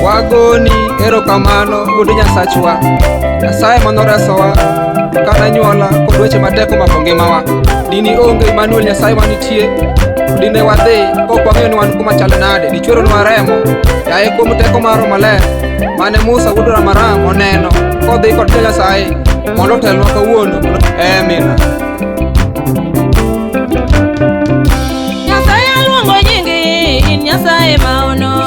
Wagoni erokamano wuod Nyasachwa, Nyasaye manoresowa kana nyuola kod weche mateko mako ngimawa. Dini onge Emmanuel Nyasaye manitie, dine wadhi kok wang'eyo ni wan kuma chal nade. Dichweronwa remo yaye kuom teko maro maler mane Musa wuod Ramaram oneno kodhi kod Nyasaye mondo otelnwa kawuono. Amina. Nyasaye aluongo nyingi, in Nyasaye maono.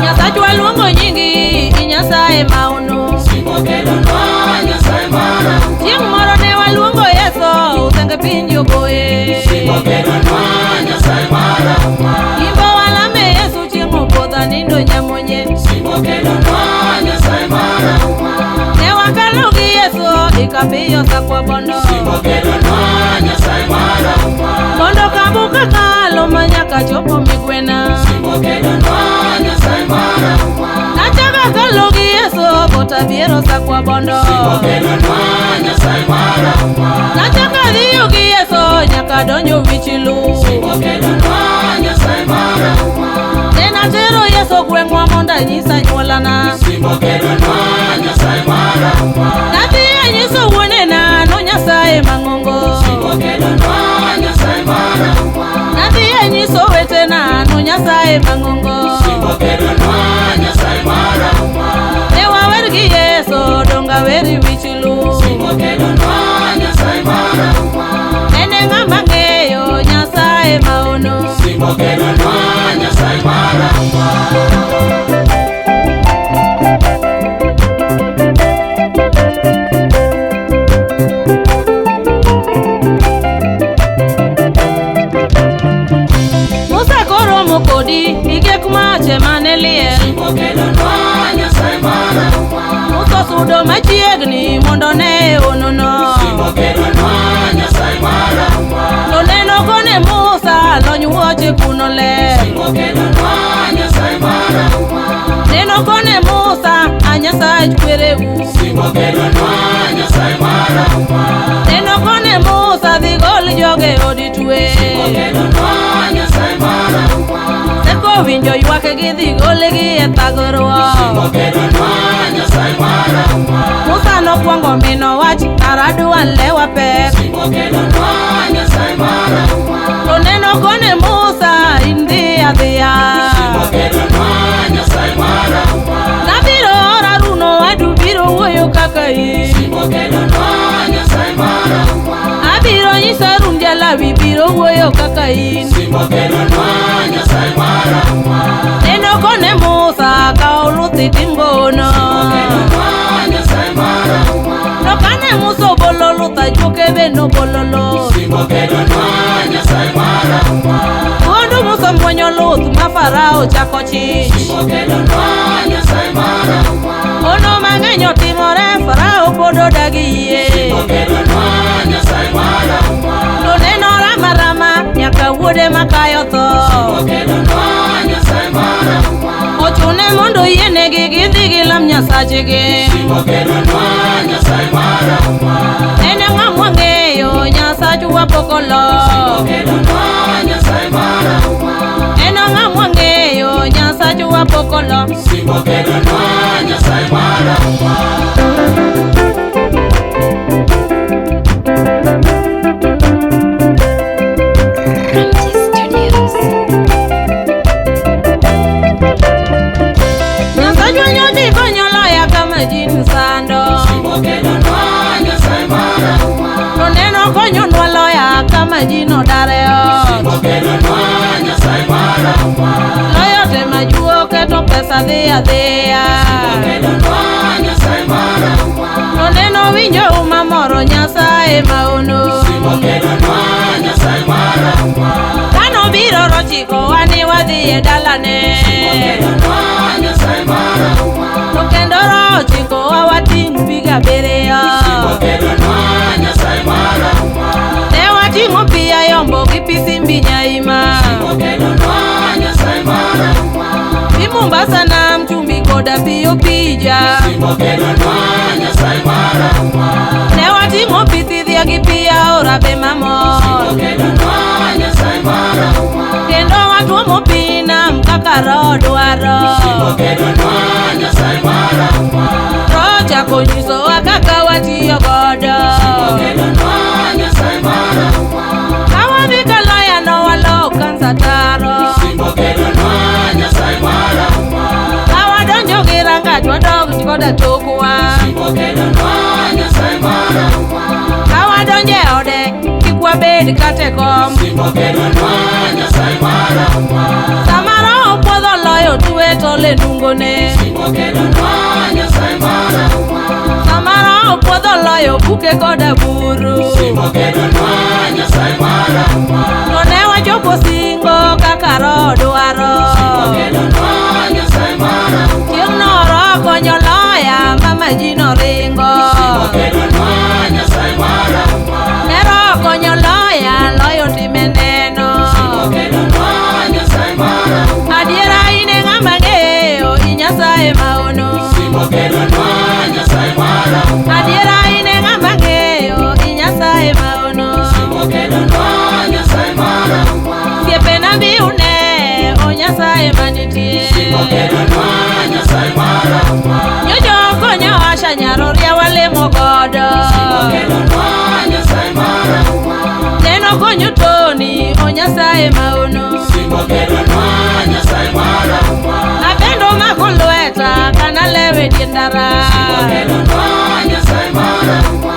Nyasachwa aluongo nyingi, in Nyasaye maono. Chieng' moro ne waluongo Yeso, usenge piny jogoye. Imbo walame Yesu chieng' opodho nindo nyamonye. Ne wakalo gi Yeso, ikapiyo sakwa bondo. Mondo kambu kakalo manyaka chopo migwena. Nachaka kalo gi Yeso, kota biero sakwa bondo. Nachaka dhiyo gi Yeso, nyaka donjo wichilu. Nena tero Yeso gweng'wa monda nyisa nyuolana. Nadhiye nyiso wuonena no Nyasaye mang'ongo. Nadhiye nyiso wetena no Nyasaye mang'ongo. Ne wawer gi Yeso donga weri wichilu. Ene ng'ama ng'eyo Nyasaye maono. Musa koromo kodi ike kuma chemane liel. Musa sudo machiegni mondo ne onono. To neno kone Musa lony wuoche kuno ler. Neno kone Musa a Nyasaye kwereu. Neno kone Musa dhi gol joge odi twe. Seko winjo ywak gi dhi gol gi e thagorwa. Musa nokwongo mino wach aradwa lewa pek. To neno kone Musa indhi adhiya. Nabiro ora runo adu biro wuoyo kaka in. Abiro nyisa run jalawi biro wuoyo kaka in. Neno kone Musa kao luthi timbono. To kane Musa bolo lutha juoke be no bololo. Mondo Musa mwonyo luth ma Farao chako chich. Ono mang'eny otimore Farao pod odagi yie. To neno Rama nyaka wuode makayo tho. Ochune mondo yienegi gidhi gilam Nyasachgi. Ene ng'ama ng'eyo Nyasachwa pok olo. Ene ng'ama ng'eyo Nyasachwa pok olo. Nyasachwa nyodi konyola ya kama jin sando. To neno konyo nwalo ya kama jino dareo. Loyo tema juo keto pesa dhiya dhiya. To neno winjo uma moro Nyasaye maono. Kano biro rochiko wani wadhi e dalane. To kendo rochiko wawating' piga biriyo. Ne wating'o pi ayombo gi pi Simbi Nyaima. Pi Mombasa nam chumbi kod Juda piyo pija Simo kelonwa Nyasaye marahuma Ne watimo pithi dhiagi pia ora be mamor Simo kelonwa Nyasaye marahuma Kendo watuomo pinam kaka roho dwaro Simo kelonwa Nyasaye marahuma Roho chako nyisowa kaka watiyo godo Simo kelonwa Nyasaye marahuma Kawadhi kaloya no walo kansa taro Simo kelonwa Nyasaye marahuma Kawadonjo gi rangach wadog koda tokwa Simo kelonwa Nyasaye marahuma Kawadonje ode kik wabed kate kom Simo kelonwa Nyasaye marahuma Samara opuodho loyo tuwe tole nungone Simo kelonwa Nyasaye marahuma Samara opuodho loyo buke koda buru Simo kelonwa Nyasaye marahuma To ne wachopo singo kaka roho dwaro Simo kelonwa Nyasaye marahuma Chieng' noro konyo loya mama ji noringo Simo kelonwa Nyasaye marahuma Nero konyo loya loyo time neno Simo kelonwa Nyasaye marahuma Adiera ine ng'ama ng'eyo i Nyasaye maono Simo kelonwa Nyasaye marahuma Adiera ine ng'ama ng'eyo i Nyasaye maono Simo kelonwa Nyasaye marahuma Siepena biune o Nyasaye manitie Simo kelonwa Nyasaye marahuma Nyojo konyo asha nyaroria walemo godo Simo kelonwa Nyasaye marahuma Neno konyo toni o Nyasaye maono Simo kelonwa Nyasaye marahuma Abendo mako lweta kana lewe diendara Simo kelonwa Nyasaye marahuma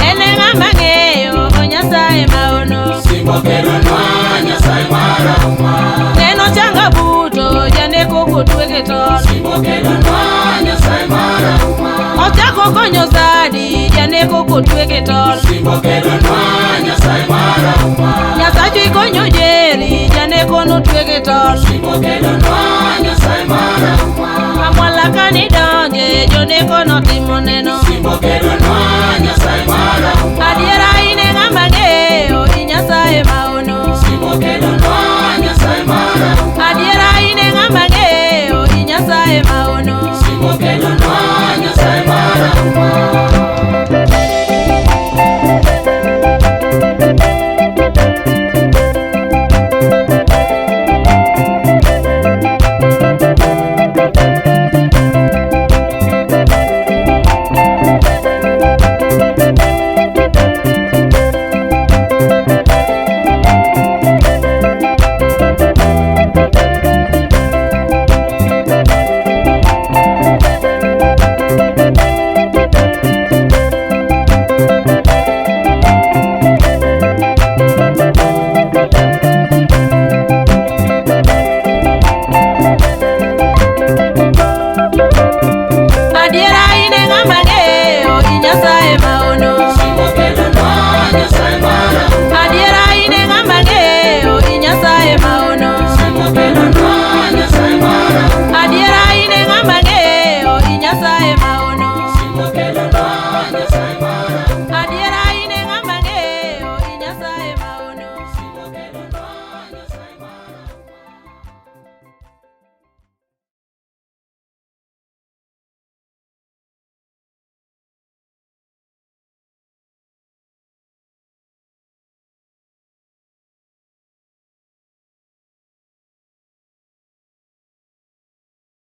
Ene ng'ama ng'eyo o Nyasaye maono Simo kelonwa Nyasaye marahuma Neno changa buto janeko kotwege tol Simo kelonwa Nyasaye marahuma Ochako konyo sadi janeko kotwege tol Simo kelonwa Nyasaye marahuma Nyasacho ikonyo jeri janeko notwege tol Simo kelonwa Nyasaye marahuma Kamwala kanidonje joneko notimo neno Simo kelonwa Nyasaye marahuma Adiera ine ng'ama ng'eyo i Nyasaye maono Simo kelonwa Nyasaye marahuma Adiera ine ng'ama ng'eyo i Nyasaye maono Simo kelonwa Nyasaye marahuma